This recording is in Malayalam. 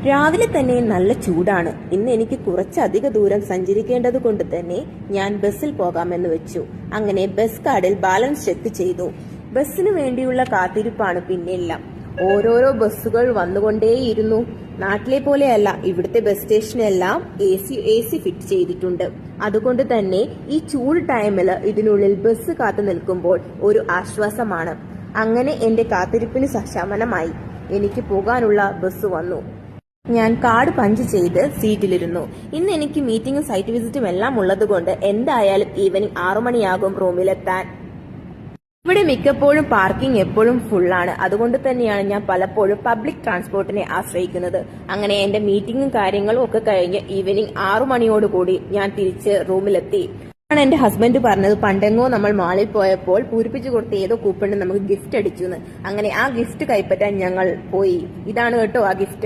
രാവിലെ തന്നെ നല്ല ചൂടാണ്. ഇന്ന് എനിക്ക് കുറച്ചധിക ദൂരം സഞ്ചരിക്കേണ്ടത് കൊണ്ട് തന്നെ ഞാൻ ബസ്സിൽ പോകാമെന്ന് വെച്ചു. അങ്ങനെ ബസ് കാർഡിൽ ബാലൻസ് ചെക്ക് ചെയ്തു. ബസ്സിന് വേണ്ടിയുള്ള കാത്തിരിപ്പാണ് പിന്നെല്ലാം. ഓരോരോ ബസ്സുകൾ വന്നുകൊണ്ടേയിരുന്നു. നാട്ടിലെ പോലെയല്ല, ഇവിടുത്തെ ബസ് സ്റ്റേഷനെല്ലാം എ സി ഫിറ്റ് ചെയ്തിട്ടുണ്ട്. അതുകൊണ്ട് തന്നെ ഈ ചൂട് ടൈമില് ഇതിനുള്ളിൽ ബസ് കാത്തു നിൽക്കുമ്പോൾ ഒരു ആശ്വാസമാണ്. അങ്ങനെ എന്റെ കാത്തിരിപ്പിന് ശമനമായി. എനിക്ക് പോകാനുള്ള ബസ് വന്നു. ഞാൻ കാർഡ് പഞ്ച് ചെയ്ത് സീറ്റിലിരുന്നു. ഇന്ന് എനിക്ക് മീറ്റിംഗും സൈറ്റ് വിസിറ്റും എല്ലാം ഉള്ളതുകൊണ്ട് എന്തായാലും ഈവനിങ് 6 മണിയാകും റൂമിലെത്താൻ. ഇവിടെ മിക്കപ്പോഴും പാർക്കിംഗ് എപ്പോഴും ഫുള്ളാണ്. അതുകൊണ്ട് തന്നെയാണ് ഞാൻ പലപ്പോഴും പബ്ലിക് ട്രാൻസ്പോർട്ടിനെ ആശ്രയിക്കുന്നത്. അങ്ങനെ എന്റെ മീറ്റിംഗും കാര്യങ്ങളും ഒക്കെ കഴിഞ്ഞ് ഈവനിങ് 6 മണിയോടുകൂടി ഞാൻ തിരിച്ച് റൂമിലെത്തി. എന്റെ ഹസ്ബൻഡ് പറഞ്ഞത് പണ്ടെങ്ങോ നമ്മൾ മാളിൽ പോയപ്പോൾ പൂരിപ്പിച്ചു കൊടുത്ത ഏതോ കൂപ്പണിന് നമുക്ക് ഗിഫ്റ്റ് അടിച്ചു എന്ന്. അങ്ങനെ ആ ഗിഫ്റ്റ് കൈപ്പറ്റാൻ ഞങ്ങൾ പോയി. ഇതാണ് കേട്ടോ ആ ഗിഫ്റ്റ്.